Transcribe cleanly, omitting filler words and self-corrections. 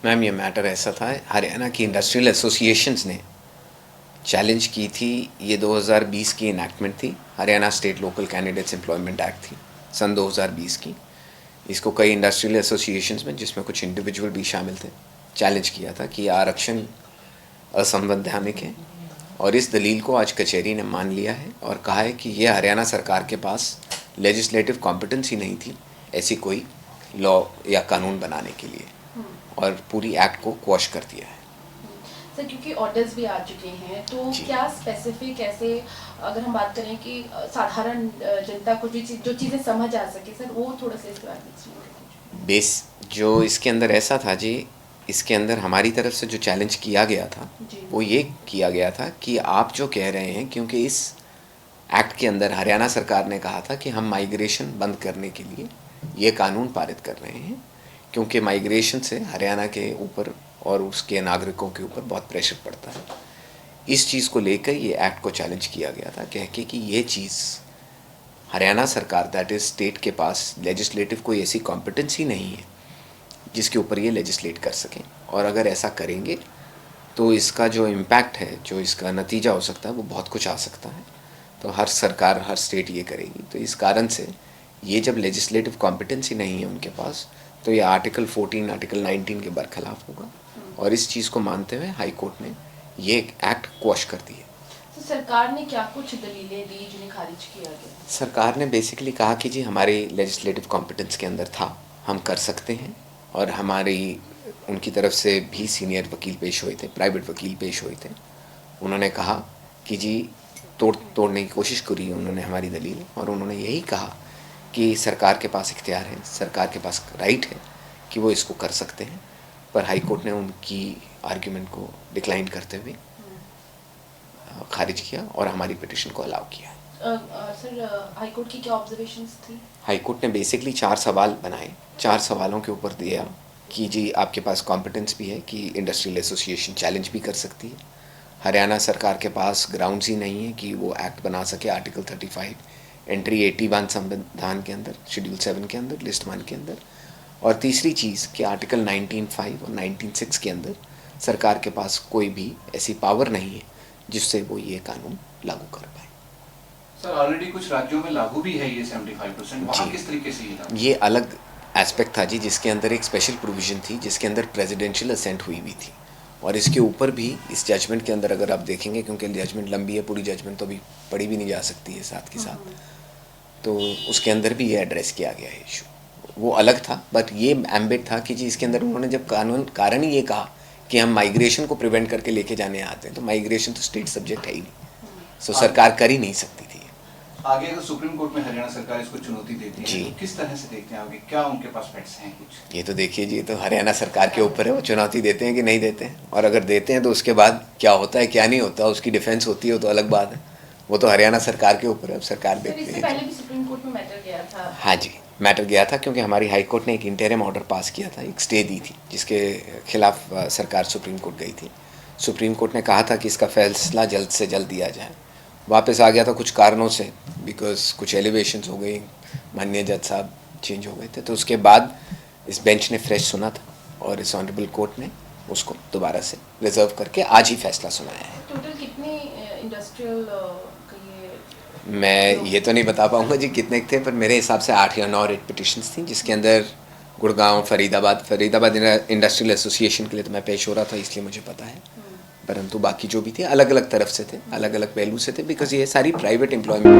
Ma'am ये matter ऐसा था, हरियाणा की इंडस्ट्रियल एसोसिएशंस ने चैलेंज की थी। ये 2020 की इनैक्टमेंट थी, Haryana state local candidates employment act थी सन 2020 की। इसको कई इंडस्ट्रियल एसोसिएशंस में, जिसमें कुछ इंडिविजुअल भी शामिल थे, चैलेंज किया था कि आरक्षण असंवैधानिक है। और इस दलील को आज कचहरी ने मान लिया है और कहा है कि ये हरियाणा सरकार के पास लेजिस्लेटिव कॉम्पिटेंसी नहीं थी ऐसी कोई लॉ या कानून बनाने के लिए, और पूरी एक्ट को क्वॉश कर दिया है। सर, क्योंकि ऑर्डर्स भी आ चुके हैं, तो क्या स्पेसिफिक ऐसे अगर हम बात करें कि साधारण जनता को जो चीज़ें समझ आ सके, सर वो थोड़ा सा इसके बारे में एक्सप्लेन बेस जो इसके अंदर ऐसा था जी, इसके अंदर हमारी तरफ से जो चैलेंज किया गया था वो ये किया गया था कि आप जो कह रहे हैं, क्योंकि इस एक्ट के अंदर हरियाणा सरकार ने कहा था कि हम माइग्रेशन बंद करने के लिए ये कानून पारित कर रहे हैं, क्योंकि माइग्रेशन से हरियाणा के ऊपर और उसके नागरिकों के ऊपर बहुत प्रेशर पड़ता है। इस चीज़ को लेकर ये एक्ट को चैलेंज किया गया था, कह के कि ये चीज़ हरियाणा सरकार, दैट इज़ स्टेट के पास लेजिस्लेटिव कोई ऐसी कॉम्पिटेंसी नहीं है जिसके ऊपर ये लेजिस्लेट कर सकें, और अगर ऐसा करेंगे तो इसका जो इम्पैक्ट है, जो इसका नतीजा हो सकता है, वो बहुत कुछ आ सकता है। तो हर सरकार, हर स्टेट ये करेगी। तो इस कारण से ये जब लेजिस्लेटिव कॉम्पिटेंसी नहीं है उनके पास, तो ये आर्टिकल 14, आर्टिकल 19 के बरखिलाफ़ होगा। और इस चीज़ को मानते हुए हाई कोर्ट ने ये एक्ट क्वॉश कर दिए। तो सरकार ने क्या कुछ दलीलें दी जिन्हें खारिज किया गया? सरकार ने बेसिकली कहा कि जी हमारे लेजिस्लेटिव कॉम्पिटेंस के अंदर था, हम कर सकते हैं। और हमारी उनकी तरफ से भी सीनियर वकील पेश हुए थे, प्राइवेट वकील पेश हुए थे। उन्होंने कहा कि जी तोड़ने की कोशिश करी उन्होंने हमारी दलील, और उन्होंने यही कहा कि सरकार के पास इख्तियार है, सरकार के पास राइट है कि वो इसको कर सकते हैं। पर हाई कोर्ट ने उनकी आर्ग्यूमेंट को डिक्लाइन करते हुए खारिज किया और हमारी पिटिशन को अलाउ किया। सर, हाई कोर्ट की क्या ऑब्जर्वेशंस थी? हाई कोर्ट ने बेसिकली 4 सवाल बनाए। 4 सवालों के ऊपर दिया कि जी आपके पास कॉम्पिटेंस भी है कि इंडस्ट्रियल एसोसिएशन चैलेंज भी कर सकती है। हरियाणा सरकार के पास ग्राउंड्स ही नहीं है कि वो एक्ट बना सके आर्टिकल 35 एंट्री 81 संविधान के अंदर, शेड्यूल 7 के अंदर, लिस्ट 1 के अंदर। और तीसरी चीज़ कि आर्टिकल 19(5) और 19(6) के अंदर सरकार के पास कोई भी ऐसी पावर नहीं है जिससे वो ये कानून लागू कर पाए। सर, ऑलरेडी कुछ राज्यों में लागू भी है ये 75%, वहाँ किस तरीके से ये अलग एस्पेक्ट था जी, जिसके अंदर एक स्पेशल प्रोविज़न थी जिसके अंदर प्रेसिडेंशियल असेंट हुई हुई थी। और इसके ऊपर भी इस जजमेंट के अंदर अगर आप देखेंगे, क्योंकि जजमेंट लंबी है, पूरी जजमेंट तो अभी पढ़ी भी नहीं जा सकती है साथ के साथ, तो उसके अंदर भी ये एड्रेस किया गया है इशू। वो अलग था, बट ये एम्बिट था कि जी इसके अंदर उन्होंने जब कारण ही ये कहा कि हम माइग्रेशन को प्रिवेंट करके लेके जाने आते हैं, तो माइग्रेशन तो स्टेट सब्जेक्ट है ही नहीं, सो सरकार कर ही नहीं सकती थी। आगे अगर सुप्रीम कोर्ट में हरियाणा सरकार इसको चुनौती देती है तो किस तरह से देखते हैं आगे, क्या उनके पास फैक्ट्स हैं कुछ? ये तो देखिए जी, ये तो हरियाणा सरकार के ऊपर है, वो चुनौती देते हैं कि नहीं देते हैं। और अगर देते हैं तो उसके बाद क्या होता है क्या नहीं होता, उसकी डिफेंस होती है, तो अलग बात है। वो तो हरियाणा सरकार के ऊपर है, अब सरकार देखती है। इससे पहले भी सुप्रीम कोर्ट में मैटर गया था। हाँ जी, मैटर गया था, क्योंकि हमारी हाई कोर्ट ने एक इंटरिम ऑर्डर पास किया था, एक स्टे दी थी, जिसके खिलाफ सरकार सुप्रीम कोर्ट गई थी। सुप्रीम कोर्ट ने कहा था कि इसका फैसला जल्द से जल्द दिया जाए। वापस आ गया था कुछ कारणों से, बिकॉज कुछ एलिवेशंस हो गई, माननीय जज साहब चेंज हो गए थे। तो उसके बाद इस बेंच ने फ्रेश सुना था और इस ऑनरेबल कोर्ट ने उसको दोबारा से रिजर्व करके आज ही फैसला सुनाया है। टोटल कितने इंडस्ट्रियल मैं ये तो नहीं बता पाऊँगा जी कितने थे, पर मेरे हिसाब से 8 या 9 रेट पिटिशन्स थी, जिसके अंदर गुड़गांव, फरीदाबाद इंडस्ट्रियल एसोसिएशन के लिए तो मैं पेश हो रहा था, इसलिए मुझे पता है। परंतु बाकी जो भी थे अलग अलग तरफ से थे, अलग अलग पहलू से थे, बिकॉज ये सारी प्राइवेट एम्प्लॉयमेंट